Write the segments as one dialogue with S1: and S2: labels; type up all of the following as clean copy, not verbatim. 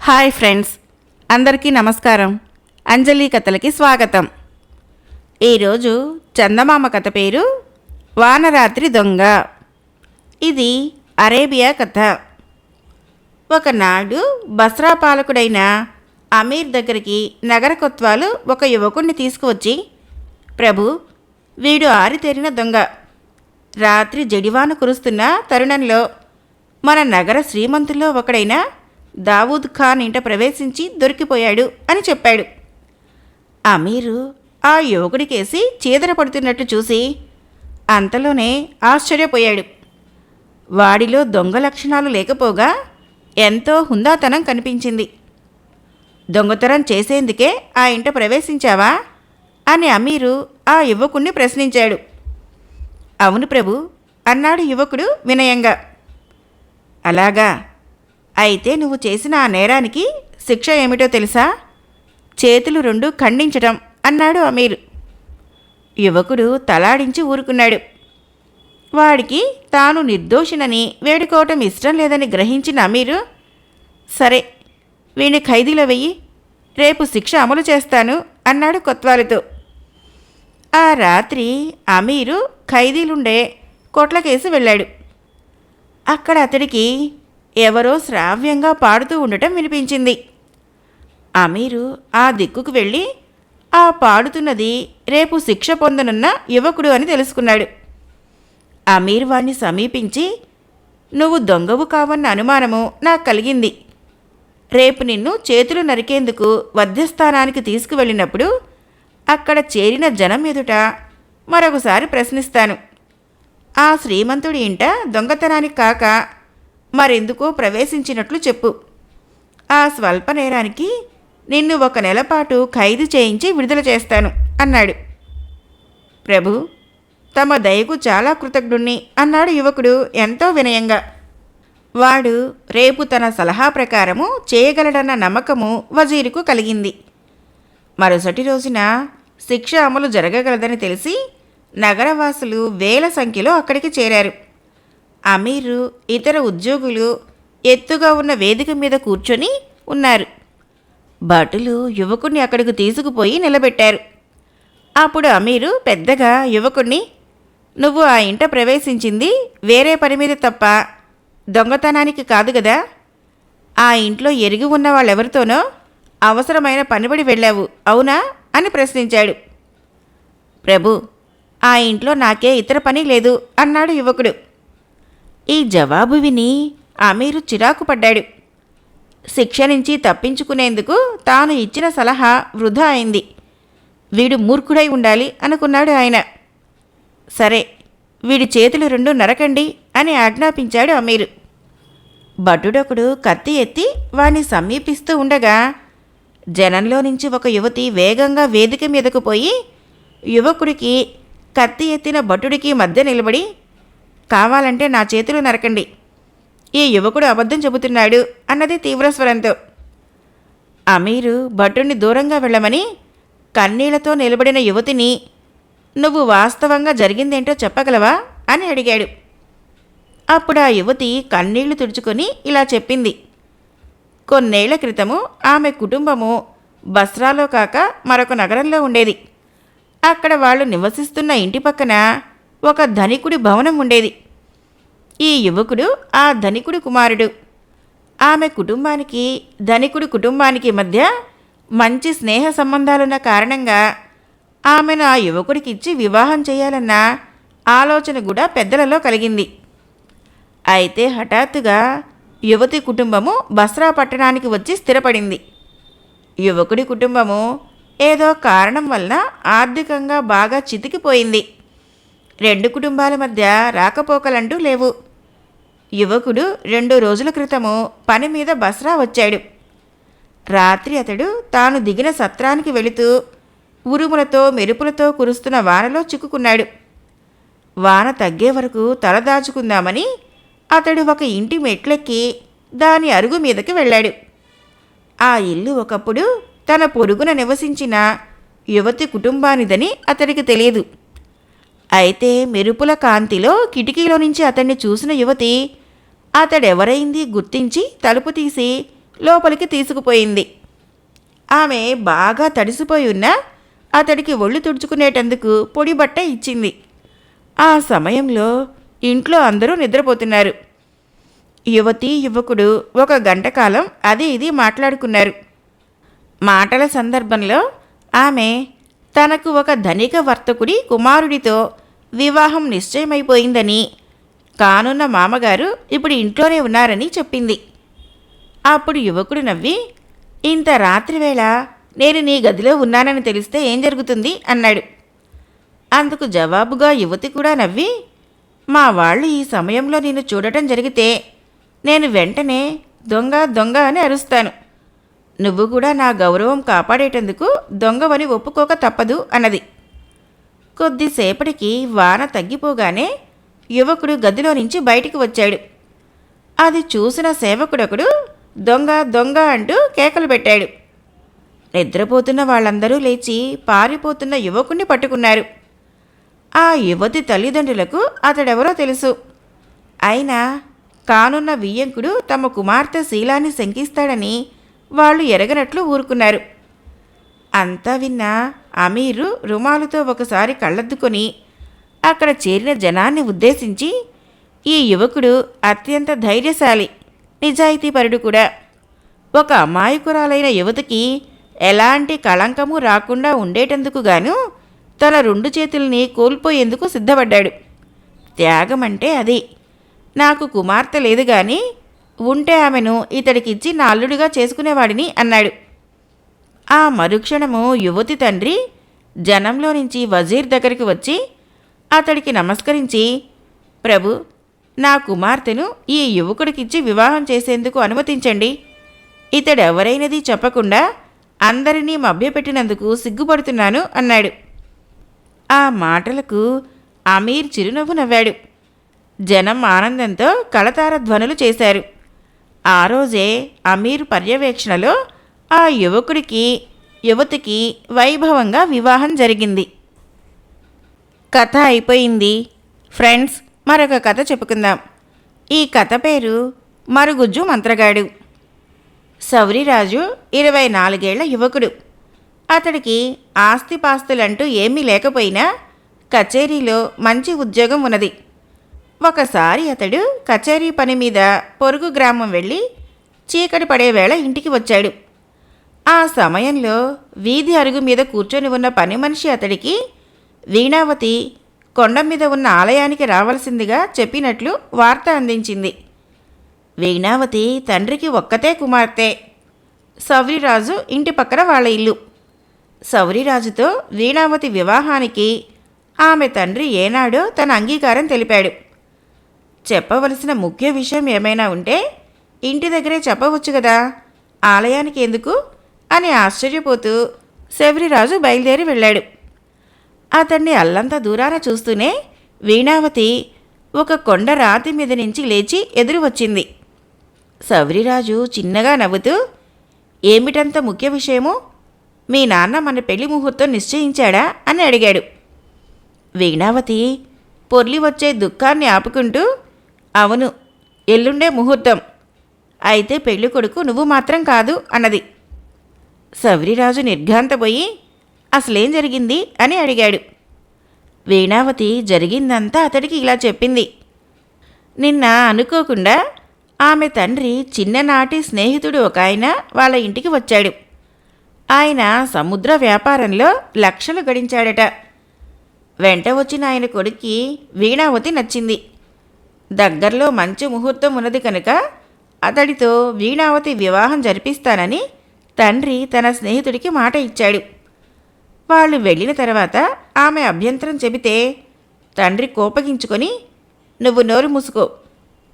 S1: Hi friends, అందరికీ నమస్కారం. అంజలి కథలకి స్వాగతం. ఈరోజు చందమామ కథ పేరు వానరాత్రి దొంగ. ఇది అరేబియా కథ. ఒకనాడు బస్రా పాలకుడైన అమీర్ దగ్గరికి నగర కొత్వాలు ఒక యువకుణ్ణి తీసుకువచ్చి, ప్రభు, వీడు ఆరితేరిన దొంగ. రాత్రి జడివాన కురుస్తున్న తరుణంలో మన నగర శ్రీమంతుల్లో ఒకడైన దావూద్ ఖాన్ ఇంట ప్రవేశించి దొరికిపోయాడు అని చెప్పాడు. అమీరు ఆ యువకుడికేసి చీదరపడుతున్నట్టు చూసి అంతలోనే ఆశ్చర్యపోయాడు. వాడిలో దొంగ లక్షణాలు లేకపోగా ఎంతో హుందాతనం కనిపించింది. దొంగతనం చేసేందుకే ఆ ఇంట ప్రవేశించావా అని అమీరు ఆ యువకుణ్ణి ప్రశ్నించాడు. అవును ప్రభు అన్నాడు యువకుడు వినయంగా. అలాగా, అయితే నువ్వు చేసిన ఆ నేరానికి శిక్ష ఏమిటో తెలుసా? చేతులు రెండు ఖండించటం అన్నాడు అమీర్. యువకుడు తలాడించి ఊరుకున్నాడు. వాడికి తాను నిర్దోషినని వేడుకోవటం ఇష్టం లేదని గ్రహించిన అమీరు, సరే, వీణ్ణి ఖైదీలో వెయ్యి, రేపు శిక్ష అమలు చేస్తాను అన్నాడు కొత్వాలుతో. ఆ రాత్రి అమీరు ఖైదీలుండే కొట్లకేసి వెళ్ళాడు. అక్కడ అతడికి ఎవరో శ్రావ్యంగా పాడుతూ ఉండటం వినిపించింది. అమీరు ఆ దిక్కుకు వెళ్ళి ఆ పాడుతున్నది రేపు శిక్ష పొందనున్న యువకుడు అని తెలుసుకున్నాడు. అమీర్ వాణ్ణి సమీపించి, నువ్వు దొంగవు కావన్న అనుమానము నాకు కలిగింది. రేపు నిన్ను చేతులు నరికేందుకు వధ్యస్థానానికి తీసుకువెళ్ళినప్పుడు అక్కడ చేరిన జనం ఎదుట మరొకసారి ప్రశ్నిస్తాను. ఆ శ్రీమంతుడి ఇంట దొంగతనానికి కాక మరెందుకో ప్రవేశించినట్లు చెప్పు. ఆ స్వల్ప నేరానికి నిన్ను 1 నెల పాటు ఖైదు చేయించి విడుదల చేస్తాను అన్నాడు. ప్రభు, తమ దయకు చాలా కృతజ్ఞుణ్ణి అన్నాడు యువకుడు ఎంతో వినయంగా. వాడు రేపు తన సలహా ప్రకారము చేయగలడన్న నమ్మకము వజీరుకు కలిగింది. మరుసటి రోజున శిక్ష అమలు జరగగలదని తెలిసి నగరవాసులు వేల సంఖ్యలో అక్కడికి చేరారు. అమీరు ఇతర ఉద్యోగులు ఎత్తుగా ఉన్న వేదిక మీద కూర్చొని ఉన్నారు. భటులు యువకుణ్ణి అక్కడికి తీసుకుపోయి నిలబెట్టారు. అప్పుడు అమీరు పెద్దగా యువకుణ్ణి, నువ్వు ఆ ఇంట ప్రవేశించింది వేరే పని మీద తప్ప దొంగతనానికి కాదు గదా? ఆ ఇంట్లో ఎరిగి ఉన్న వాళ్ళెవరితోనో అవసరమైన పనిబడి వెళ్ళావు, అవునా అని ప్రశ్నించాడు. ప్రభు, ఆ ఇంట్లో నాకే ఇతర పని లేదు అన్నాడు యువకుడు. ఈ జవాబు విని అమీరు చిరాకు పడ్డాడు. శిక్ష నుంచి తప్పించుకునేందుకు తాను ఇచ్చిన సలహా వృధా అయింది. వీడు మూర్ఖుడై ఉండాలి అనుకున్నాడు ఆయన. సరే, వీడి చేతులు 2 నరకండి అని ఆజ్ఞాపించాడు అమీరు. భటుడొకడు కత్తి ఎత్తి వాణ్ణి సమీపిస్తూ ఉండగా జనంలో నుంచి ఒక యువతి వేగంగా వేదిక మీదకు పోయి యువకుడికి కత్తి ఎత్తిన భటుడికి మధ్య నిలబడి, కావాలంటే నా చేతులు నరకండి, ఈ యువకుడు అబద్ధం చెబుతున్నాడు అన్నది తీవ్రస్వరంతో. అమీరు భటుణ్ణి దూరంగా వెళ్ళమని కన్నీళ్లతో నిలబడిన యువతిని, నువ్వు వాస్తవంగా జరిగిందేంటో చెప్పగలవా అని అడిగాడు. అప్పుడు ఆ యువతి కన్నీళ్లు తుడుచుకొని ఇలా చెప్పింది. కొన్నేళ్ల క్రితము ఆమె కుటుంబము బస్రాలో కాక మరొక నగరంలో ఉండేది. అక్కడ వాళ్ళు నివసిస్తున్న ఇంటి పక్కన ఒక ధనికుడి భవనం ఉండేది. ఈ యువకుడు ఆ ధనికుడి కుమారుడు. ఆమె కుటుంబానికి ధనికుడి కుటుంబానికి మధ్య మంచి స్నేహ సంబంధాలున్న కారణంగా ఆమెను ఆ యువకుడికిచ్చి వివాహం చేయాలన్న ఆలోచన కూడా పెద్దలలో కలిగింది. అయితే హఠాత్తుగా యువతి కుటుంబము బస్రా పట్టణానికి వచ్చి స్థిరపడింది. యువకుడి కుటుంబము ఏదో కారణం వలన ఆర్థికంగా బాగా చితికిపోయింది. 2 కుటుంబాల మధ్య రాకపోకలంటూ లేవు. యువకుడు 2 రోజుల క్రితము పని మీద బస్రా వచ్చాడు. రాత్రి అతడు తాను దిగిన సత్రానికి వెళుతూ ఉరుములతో మెరుపులతో కురుస్తున్న వానలో చిక్కుకున్నాడు. వాన తగ్గే వరకు తలదాచుకుందామని అతడు ఒక ఇంటి మెట్లెక్కి దాని అరుగు మీదకి వెళ్ళాడు. ఆ ఇల్లు ఒకప్పుడు తన పొరుగున నివసించిన యువతి కుటుంబానిదని అతడికి తెలియదు. అయితే మెరుపుల కాంతిలో కిటికీలో నుంచి అతన్ని చూసిన యువతి అతడెవరైంది గుర్తించి తలుపు తీసి లోపలికి తీసుకుపోయింది. ఆమె బాగా తడిసిపోయి ఉన్నా అతడికి ఒళ్ళు తుడుచుకునేటందుకు పొడి బట్ట ఇచ్చింది. ఆ సమయంలో ఇంట్లో అందరూ నిద్రపోతున్నారు. యువతి యువకుడు ఒక గంట కాలం అది ఇది మాట్లాడుకున్నారు. మాటల సందర్భంలో ఆమె తనకు ఒక ధనిక వర్తకుడి కుమారుడితో వివాహం నిశ్చయమైపోయిందని, కానున్న మామగారు ఇప్పుడు ఇంట్లోనే ఉన్నారని చెప్పింది. అప్పుడు యువకుడు నవ్వి, ఇంత రాత్రివేళ నేను నీ గదిలో ఉన్నానని తెలిస్తే ఏం జరుగుతుంది అన్నాడు. అందుకు జవాబుగా యువతి కూడా నవ్వి, మా వాళ్ళు ఈ సమయంలో నిన్ను చూడటం జరిగితే నేను వెంటనే దొంగ దొంగ అని అరుస్తాను. నువ్వు కూడా నా గౌరవం కాపాడేటందుకు దొంగవని ఒప్పుకోక తప్పదు అన్నది. కొద్దిసేపటికి వాన తగ్గిపోగానే యువకుడు గదిలో నుంచి బయటికి వచ్చాడు. అది చూసిన సేవకుడొకడు దొంగ దొంగ అంటూ కేకలు పెట్టాడు. నిద్రపోతున్న వాళ్ళందరూ లేచి పారిపోతున్న యువకుణ్ణి పట్టుకున్నారు. ఆ యువతి తల్లిదండ్రులకు అతడెవరో తెలుసు. అయినా కానున్న వియ్యంకుడు తమ కుమార్తె శీలాన్ని శంకిస్తాడని వాళ్ళు ఎరగనట్లు ఊరుకున్నారు. అంతా విన్న అమీరు రుమాలుతో ఒకసారి కళ్ళద్దుకొని అక్కడ చేరిన జనాన్ని ఉద్దేశించి, ఈ యువకుడు అత్యంత ధైర్యశాలి, నిజాయితీపరుడు కూడా. ఒక అమాయకురాలైన యువతికి ఎలాంటి కళంకము రాకుండా ఉండేటందుకు గాను తన 2 చేతుల్ని కోల్పోయేందుకు సిద్ధపడ్డాడు. త్యాగమంటే అది. నాకు కుమార్తె లేదు గాని ఉంటే ఆమెను ఇతడికిచ్చి నా అల్లుడిగా చేసుకునేవాడిని అన్నాడు. ఆ మరుక్షణము యువతి తండ్రి జనంలో నుంచి వజీర్ దగ్గరికి వచ్చి అతడికి నమస్కరించి, ప్రభు, నా కుమార్తెను ఈ యువకుడికిచ్చి వివాహం చేసేందుకు అనుమతించండి. ఇతడెవరైనది చెప్పకుండా అందరినీ మభ్యపెట్టినందుకు సిగ్గుపడుతున్నాను అన్నాడు. ఆ మాటలకు అమీర్ చిరునవ్వు నవ్వాడు. జనం ఆనందంతో కళతార ధ్వనులు చేశారు. ఆ రోజే అమీర్ పర్యవేక్షణలో ఆ యువతికి వైభవంగా వివాహం జరిగింది. కథ అయిపోయింది. ఫ్రెండ్స్, మరొక కథ చెప్పుకుందాం. ఈ కథ పేరు మరుగుజ్జు మంత్రగాడు. సౌరిరాజు 24 ఏళ్ల యువకుడు. అతడికి ఆస్తిపాస్తులంటూ ఏమీ లేకపోయినా కచేరీలో మంచి ఉద్యోగం ఉన్నది. ఒకసారి అతడు కచేరీ పని మీద పొరుగు గ్రామం వెళ్ళి చీకటి పడే వేళ ఇంటికి వచ్చాడు. ఆ సమయంలో వీధి అరుగు మీద కూర్చొని ఉన్న పని మనిషి అతడికి వీణావతి కొండ మీద ఉన్న ఆలయానికి రావాల్సిందిగా చెప్పినట్లు వార్త అందించింది. వీణావతి తండ్రికి ఒక్కతే కుమార్తె. సౌరిరాజు ఇంటి పక్కన వాళ్ళ ఇల్లు. సౌరిరాజుతో వీణావతి వివాహానికి ఆమె తండ్రి ఏనాడో తన అంగీకారం తెలిపాడు. చెప్పవలసిన ముఖ్య విషయం ఏమైనా ఉంటే ఇంటి దగ్గరే చెప్పవచ్చు కదా, ఆలయానికి ఎందుకు అని ఆశ్చర్యపోతూ సౌరిరాజు బయలుదేరి వెళ్ళాడు. అతన్ని అల్లంత దూరాన చూస్తూనే వీణావతి ఒక కొండ రాతి మీద నుంచి లేచి ఎదురు వచ్చింది. సౌరిరాజు చిన్నగా నవ్వుతూ, ఏమిటంత ముఖ్య విషయము? మీ నాన్న మన పెళ్లి ముహూర్తం నిశ్చయించాడా అని అడిగాడు. వీణావతి పొర్లి వచ్చే దుఃఖాన్ని ఆపుకుంటూ, అవును, ఎల్లుండే ముహూర్తం. అయితే పెళ్లి కొడుకు నువ్వు మాత్రం కాదు అన్నది. సౌరిరాజు నిర్ఘాంతపోయి, అసలేం జరిగింది అని అడిగాడు. వీణావతి జరిగిందంతా అతడికి ఇలా చెప్పింది. నిన్న అనుకోకుండా ఆమె తండ్రి చిన్ననాటి స్నేహితుడు ఒక ఆయన వాళ్ళ ఇంటికి వచ్చాడు. ఆయన సముద్ర వ్యాపారంలో లక్షలు గడించాడట. వెంట వచ్చిన ఆయన కొడుక్కి వీణావతి నచ్చింది. దగ్గరలో మంచి ముహూర్తం ఉన్నది కనుక అతడితో వీణావతి వివాహం జరిపిస్తానని తండ్రి తన స్నేహితుడికి మాట ఇచ్చాడు. వాళ్ళు వెళ్ళిన తర్వాత ఆమె అభ్యంతరం చెబితే తండ్రి కోపగించుకొని, నువ్వు నోరు మూసుకో,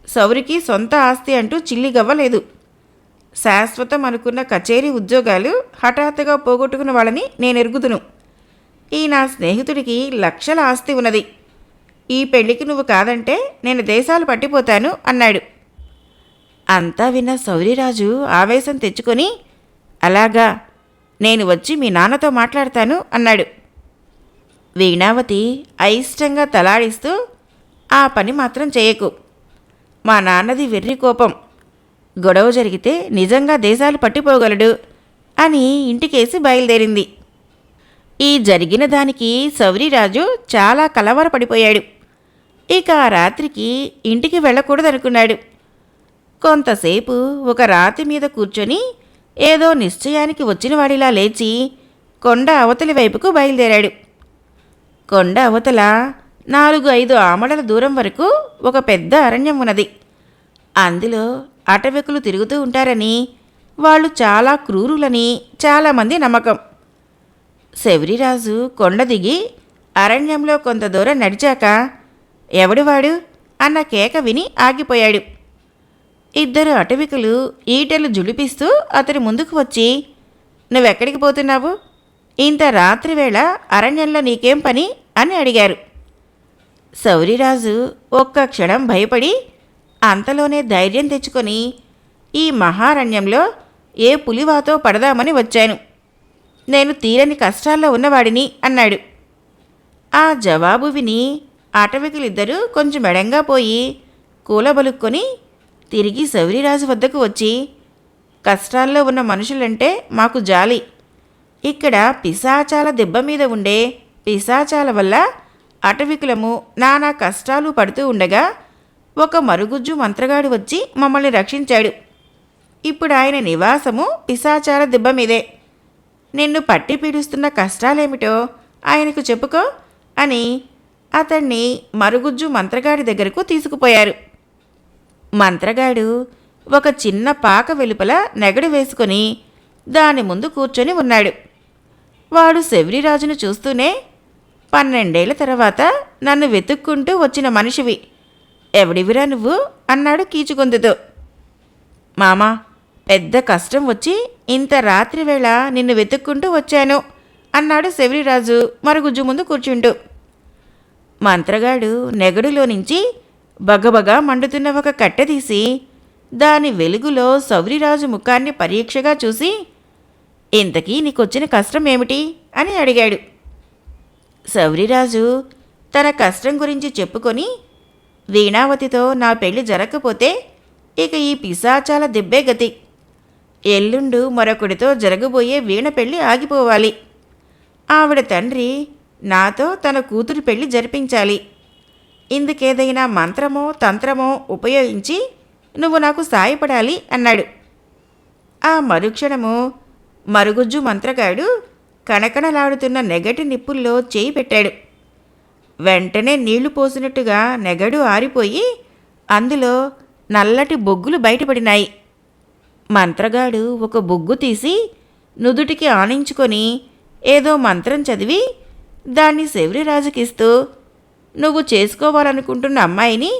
S1: సౌరికి సొంత ఆస్తి అంటూ చిల్లిగవ్వలేదు. శాశ్వతం అనుకున్న కచేరీ ఉద్యోగాలు హఠాత్తుగా పోగొట్టుకున్న వాళ్ళని నేనెరుగుదును. ఈ నా స్నేహితుడికి లక్షల ఆస్తి ఉన్నది. ఈ పెళ్లికి నువ్వు కాదంటే నేను దేశాలు పట్టిపోతాను అన్నాడు. అంతా విన్న సౌరిరాజు ఆవేశం తెచ్చుకొని, అలాగా, నేను వచ్చి మీ నాన్నతో మాట్లాడతాను అన్నాడు. వీణావతి అయిష్టంగా తలాడిస్తూ, ఆ పని మాత్రం చేయకు. మా నాన్నది వెర్రి కోపం. గొడవ జరిగితే నిజంగా దేశాలు పట్టిపోగలడు అని ఇంటికేసి బయలుదేరింది. ఈ జరిగిన దానికి సౌరిరాజు చాలా కలవరపడిపోయాడు. ఇక ఆ రాత్రికి ఇంటికి వెళ్ళకూడదనుకున్నాడు. కొంతసేపు ఒక రాతి మీద కూర్చొని ఏదో నిశ్చయానికి వచ్చినవాడిలా లేచి కొండ అవతలి వైపుకు బయలుదేరాడు. కొండ అవతల 4-5 ఆమడల దూరం వరకు ఒక పెద్ద అరణ్యం ఉన్నది. అందులో అటవికులు తిరుగుతూ ఉంటారని, వాళ్ళు చాలా క్రూరులని చాలామంది నమ్మకం. శబరిరాజు కొండ దిగి అరణ్యంలో కొంత దూరం నడిచాక ఎవడివాడు అన్న కేక విని ఆగిపోయాడు. 2 అటవికులు ఈటెలు జులిపిస్తూ అతని ముందుకు వచ్చి, నువ్వెక్కడికి పోతున్నావు? ఇంత రాత్రివేళ అరణ్యంలో నీకేం పని అని అడిగారు. సౌరిరాజు ఒక్క క్షణం భయపడి అంతలోనే ధైర్యం తెచ్చుకొని, ఈ మహారణ్యంలో ఏ పులివాతో పడదామని వచ్చాను. నేను తీరని కష్టాల్లో ఉన్నవాడిని అన్నాడు. ఆ జవాబు విని అటవికులిద్దరూ కొంచెం ఎడంగా పోయి కూలబలుక్కొని తిరిగి సౌరిరాజు వద్దకు వచ్చి, కష్టాల్లో ఉన్న మనుషులంటే మాకు జాలి. ఇక్కడ పిశాచాల దెబ్బ మీద ఉండే పిశాచాల వల్ల అటవికులము నానా కష్టాలు పడుతూ ఉండగా ఒక మరుగుజ్జు మంత్రగాడు వచ్చి మమ్మల్ని రక్షించాడు. ఇప్పుడు ఆయన నివాసము పిశాచాల దెబ్బ మీదే. నిన్ను పట్టి పీడిస్తున్న కష్టాలేమిటో ఆయనకు చెప్పుకో అని అతన్ని మరుగుజ్జు మంత్రగాడి దగ్గరకు తీసుకుపోయారు. మంత్రగాడు ఒక చిన్న పాక వెలుపల నెగడు వేసుకొని దాని ముందు కూర్చొని ఉన్నాడు. వాడు శబరిరాజును చూస్తూనే, 12 ఏళ్ల తర్వాత నన్ను వెతుక్కుంటూ వచ్చిన మనిషివి, ఎవడివిరా నువ్వు అన్నాడు కీచుగొంతుతో. మామా, పెద్ద కష్టం వచ్చి ఇంత రాత్రివేళ నిన్ను వెతుక్కుంటూ వచ్చాను అన్నాడు శబరిరాజు మరుగుజ్జు ముందు కూర్చుంటూ. మంత్రగాడు నెగడులో నుంచి బగబగా మండుతున్న ఒక కట్టె తీసి దాని వెలుగులో సౌరిరాజు ముఖాన్ని పరీక్షగా చూసి, ఇంతకీ నీకొచ్చిన కష్టం ఏమిటి అని అడిగాడు. సౌరిరాజు తన కష్టం గురించి చెప్పుకొని, వీణావతితో నా పెళ్లి జరగకపోతే ఇక ఈ పిశాచాల దెబ్బే గతి. ఎల్లుండు మరొకడితో జరగబోయే వీణ పెళ్లి ఆగిపోవాలి. ఆవిడ తండ్రి నాతో తన కూతురు పెళ్లి జరిపించాలి. ఇందుకేదైనా మంత్రమో తంత్రమో ఉపయోగించి నువ్వు నాకు సాయపడాలి అన్నాడు. ఆ మరుక్షణము మరుగుజ్జు మంత్రగాడు కణకణలాడుతున్న నెగటి నిప్పుల్లో చేయి పెట్టాడు. వెంటనే నీళ్లు పోసినట్టుగా నెగడు ఆరిపోయి అందులో నల్లటి బొగ్గులు బయటపడినాయి. మంత్రగాడు ఒక బొగ్గు తీసి నుదుటికి ఆనించుకొని ఏదో మంత్రం చదివి దాన్ని శబరిరాజుకిస్తూ, నువ్వు చేసుకోవాలనుకుంటున్న అమ్మాయిని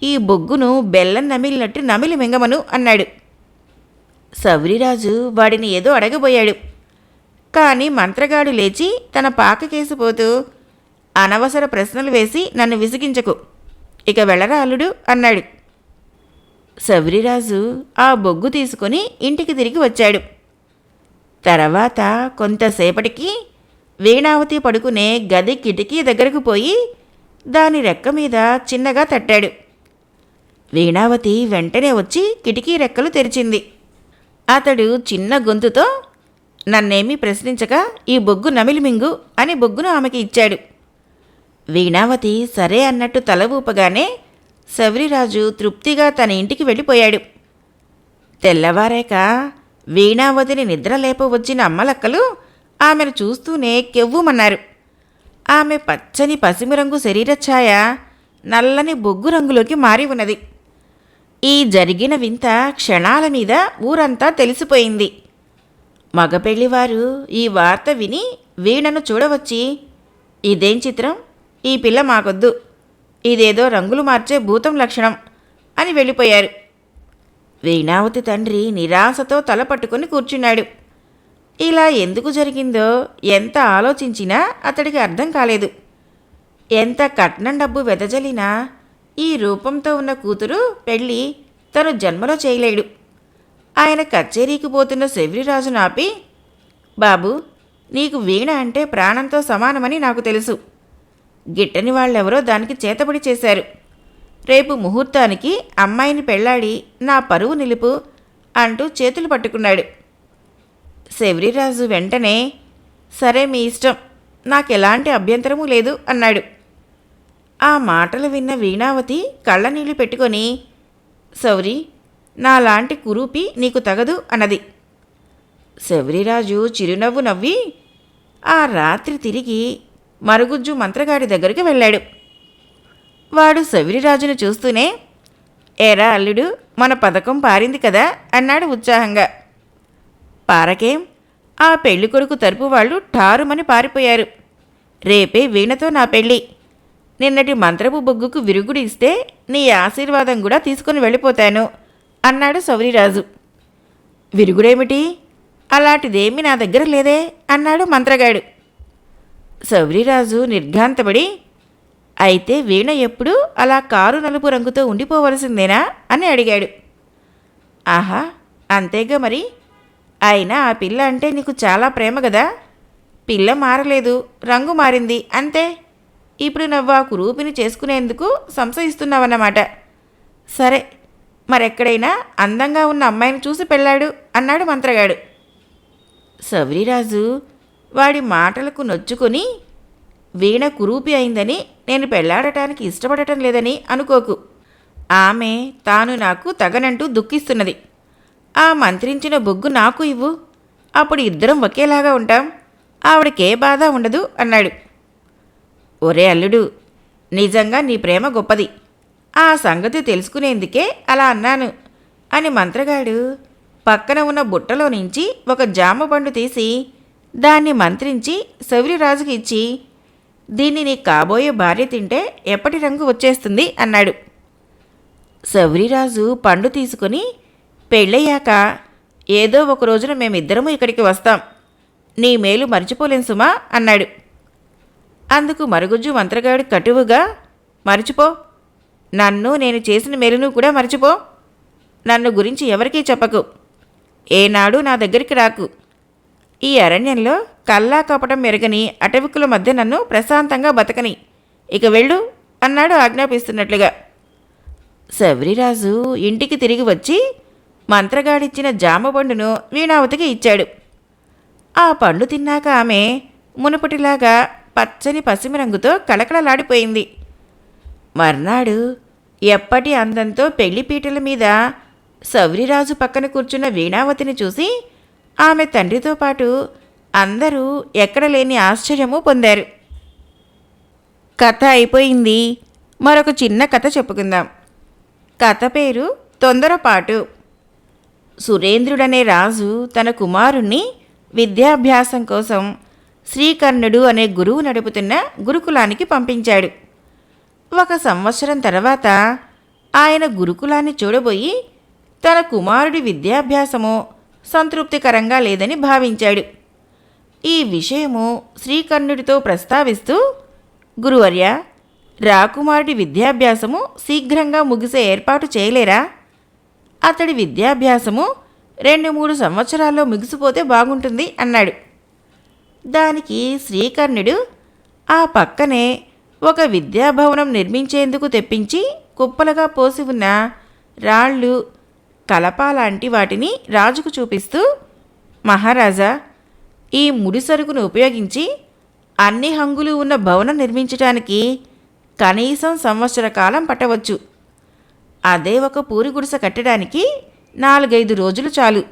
S1: ఈ బొగ్గును బెల్లం నమిలినట్టు నమిలి మింగమను అన్నాడు. శబరిరాజు వాడిని ఏదో అడగబోయాడు. కానీ మంత్రగాడు లేచి తన పాకకేసిపోతూ, అనవసర ప్రశ్నలు వేసి నన్ను విసిగించకు, ఇక వెళ్ళరా అల్లుడు అన్నాడు. శబరిరాజు ఆ బొగ్గు తీసుకొని ఇంటికి తిరిగి వచ్చాడు. తర్వాత కొంతసేపటికి వీణావతి పడుకునే గది కిటికీ దగ్గరకు పోయి దాని రెక్క మీద చిన్నగా తట్టాడు. వీణావతి వెంటనే వచ్చి కిటికీ రెక్కలు తెరిచింది. అతడు చిన్న గొంతుతో, నన్నేమీ ప్రశ్నించక ఈ బొగ్గు నమిలిమింగు అని బొగ్గును ఆమెకి ఇచ్చాడు. వీణావతి సరే అన్నట్టు తల ఊపగానే శబరిరాజు తృప్తిగా తన ఇంటికి వెళ్ళిపోయాడు. తెల్లవారాక వీణావతిని నిద్రలేప వచ్చిన అమ్మలక్కలు ఆమెను చూస్తూనే కెవ్వుమన్నారు. ఆమె పచ్చని పసిమి రంగు శరీరఛాయ నల్లని బొగ్గు రంగులోకి మారి ఉన్నది. ఈ జరిగిన వింత క్షణాల మీద ఊరంతా తెలిసిపోయింది. మగపెళ్లివారు ఈ వార్త విని వీణను చూడవచ్చి, ఇదేం చిత్రం, ఈ పిల్ల మాకొద్దు, ఇదేదో రంగులు మార్చే భూతం లక్షణం అని వెళ్ళిపోయారు. వీణావతి తండ్రి నిరాశతో తల పట్టుకొని కూర్చున్నాడు. ఇలా ఎందుకు జరిగిందో ఎంత ఆలోచించినా అతడికి అర్థం కాలేదు. ఎంత కట్నం డబ్బు వెదజలినా ఈ రూపంతో ఉన్న కూతురు పెళ్ళి తను జన్మలో చేయలేడు. ఆయన కచేరీకి పోతున్న శబరిరాజును ఆపి, బాబు, నీకు వీణ అంటే ప్రాణంతో సమానమని నాకు తెలుసు. గిట్టని వాళ్ళెవరో దానికి చేతబడి చేశారు. రేపు ముహూర్తానికి అమ్మాయిని పెళ్లాడి నా పరువు నిలుపు అంటూ చేతులు పట్టుకున్నాడు. శబరిరాజు వెంటనే, సరే మీ ఇష్టం, నాకెలాంటి అభ్యంతరమూ లేదు అన్నాడు. ఆ మాటలు విన్న వీణావతి కళ్ళనీళ్లు పెట్టుకొని, శౌరి, నాలాంటి కురూపి నీకు తగదు అన్నది. శబరిరాజు చిరునవ్వు నవ్వి ఆ రాత్రి తిరిగి మరుగుజ్జు మంత్రగాడి దగ్గరికి వెళ్ళాడు. వాడు శబరిరాజును చూస్తూనే, ఏరా అల్లుడు, మన పథకం పారింది కదా అన్నాడు ఉత్సాహంగా. పారకేం, ఆ పెళ్లి కొడుకు తరపు వాళ్ళు ఠారుమని పారిపోయారు. రేపే వీణతో నా పెళ్ళి. నిన్నటి మంత్రపు బొగ్గుకు విరుగుడు ఇస్తే నీ ఆశీర్వాదం కూడా తీసుకుని వెళ్ళిపోతాను అన్నాడు శబరిరాజు. విరుగుడేమిటి? అలాంటిదేమీ నా దగ్గర లేదే అన్నాడు మంత్రగాడు. శబరిరాజు నిర్ఘాంతపడి, అయితే వీణ ఎప్పుడు అలా కారు నలుపు రంగుతో ఉండిపోవలసిందేనా అని అడిగాడు. ఆహా, అంతేగా మరి. అయినా ఆ పిల్ల అంటే నీకు చాలా ప్రేమ కదా. పిల్ల మారలేదు, రంగు మారింది అంతే. ఇప్పుడు నువ్వు ఆ కురూపిని చేసుకునేందుకు సంశయిస్తున్నావన్నమాట. సరే, మరెక్కడైనా అందంగా ఉన్న అమ్మాయిని చూసి పెళ్ళాడు అన్నాడు మంత్రగాడు. శబరిరాజు వాడి మాటలకు నొచ్చుకొని, వీణ కురూపి అయిందని నేను పెళ్లాడటానికి ఇష్టపడటం లేదని అనుకోకు. ఆమె తాను నాకు తగనంటూ దుఃఖిస్తున్నది. ఆ మంత్రించిన బొగ్గు నాకు ఇవ్వు, అప్పుడు ఇద్దరం ఒకేలాగా ఉంటాం. ఆవిడకే బాధ ఉండదు అన్నాడు. ఒరే అల్లుడు, నిజంగా నీ ప్రేమ గొప్పది. ఆ సంగతి తెలుసుకునేందుకే అలా అన్నాను అని మంత్రగాడు పక్కన ఉన్న బుట్టలో నుంచి ఒక జామ పండు తీసి దాన్ని మంత్రించి శబరిరాజుకి ఇచ్చి, దీన్ని నీ కాబోయే భార్య తింటే ఎప్పటి రంగు వచ్చేస్తుంది అన్నాడు. శబరిరాజు పండు తీసుకుని, పెళ్ళయ్యాక ఏదో ఒక రోజున మేమిద్దరము ఇక్కడికి వస్తాం. నీ మేలు మర్చిపోలేం సుమా అన్నాడు. అందుకు మరుగుజ్జు మంత్రగాడు కటువుగా, మర్చిపో, నన్ను నేను చేసిన మేలును కూడా మర్చిపో. నన్ను గురించి ఎవరికీ చెప్పకు. ఏనాడు నా దగ్గరికి రాకు. ఈ అరణ్యంలో కల్లా కపటం మెరగని అటవికుల మధ్య నన్ను ప్రశాంతంగా బతకని. ఇక వెళ్ళు అన్నాడు ఆజ్ఞాపిస్తున్నట్లుగా. శబరిరాజు ఇంటికి తిరిగి వచ్చి మంత్రగాడిచ్చిన జామపండును వీణావతికి ఇచ్చాడు. ఆ పండు తిన్నాక ఆమె మునుపటిలాగా పచ్చని పసిమి రంగుతో కళకళలాడిపోయింది. మర్నాడు ఎప్పటి అందంతో పెళ్లిపీటల మీద శబరిరాజు పక్కన కూర్చున్న వీణావతిని చూసి ఆమె తండ్రితో పాటు అందరూ ఎక్కడ లేని ఆశ్చర్యము పొందారు. కథ అయిపోయింది. మరొక చిన్న కథ చెప్పుకుందాం. కథ పేరు తొందరపాటు. సురేంద్రుడనే రాజు తన కుమారుణ్ణి విద్యాభ్యాసం కోసం శ్రీకర్ణుడు అనే గురువు నడుపుతున్న గురుకులానికి పంపించాడు. 1 సంవత్సరం తర్వాత ఆయన గురుకులాన్ని చూడబోయి తన కుమారుడి విద్యాభ్యాసము సంతృప్తికరంగా లేదని భావించాడు. ఈ విషయము శ్రీకర్ణుడితో ప్రస్తావిస్తూ, గురువర్య, రాకుమారుడి విద్యాభ్యాసము శీఘ్రంగా ముగిసే ఏర్పాటు చేయలేరా? అతడి విద్యాభ్యాసము 2-3 సంవత్సరాల్లో ముగిసిపోతే బాగుంటుంది అన్నాడు. దానికి శ్రీకర్ణుడు ఆ పక్కనే ఒక విద్యాభవనం నిర్మించేందుకు తెప్పించి కుప్పలుగా పోసి ఉన్న రాళ్ళు, కలపాలాంటి వాటిని రాజుకు చూపిస్తూ, మహారాజా, ఈ ముడి సరుకును ఉపయోగించి అన్ని హంగులు ఉన్న భవనం నిర్మించటానికి కనీసం 1 సంవత్సర కాలం పట్టవచ్చు. అదే ఒక పూరి గుడిసె కట్టడానికి 4-5 రోజులు చాలు.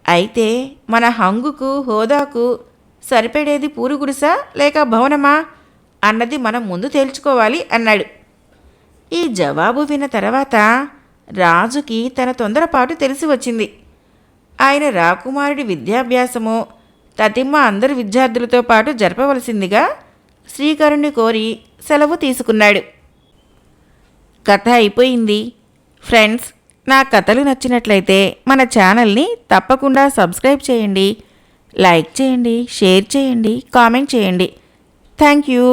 S1: అయితే మన హంగుకు, హోదాకు సరిపడేది పూరి గుడిసా లేక భవనమా అన్నది మనం ముందు తేల్చుకోవాలి అన్నాడు. ఈ జవాబు విన్న తర్వాత రాజుకి తన తొందరపాటు తెలిసి వచ్చింది. ఆయన రాకుమారుడి విద్యాభ్యాసము తతిమ్మ అందరు విద్యార్థులతో పాటు జరపవలసిందిగా శ్రీకరుణ్ణి కోరి సెలవు తీసుకున్నాడు. కథ అయిపోయింది. ఫ్రెండ్స్, నా కథలు నచ్చినట్లయితే మన ఛానల్ని తప్పకుండా సబ్స్క్రైబ్ చేయండి, లైక్ చేయండి, షేర్ చేయండి, కామెంట్ చేయండి. Thank you.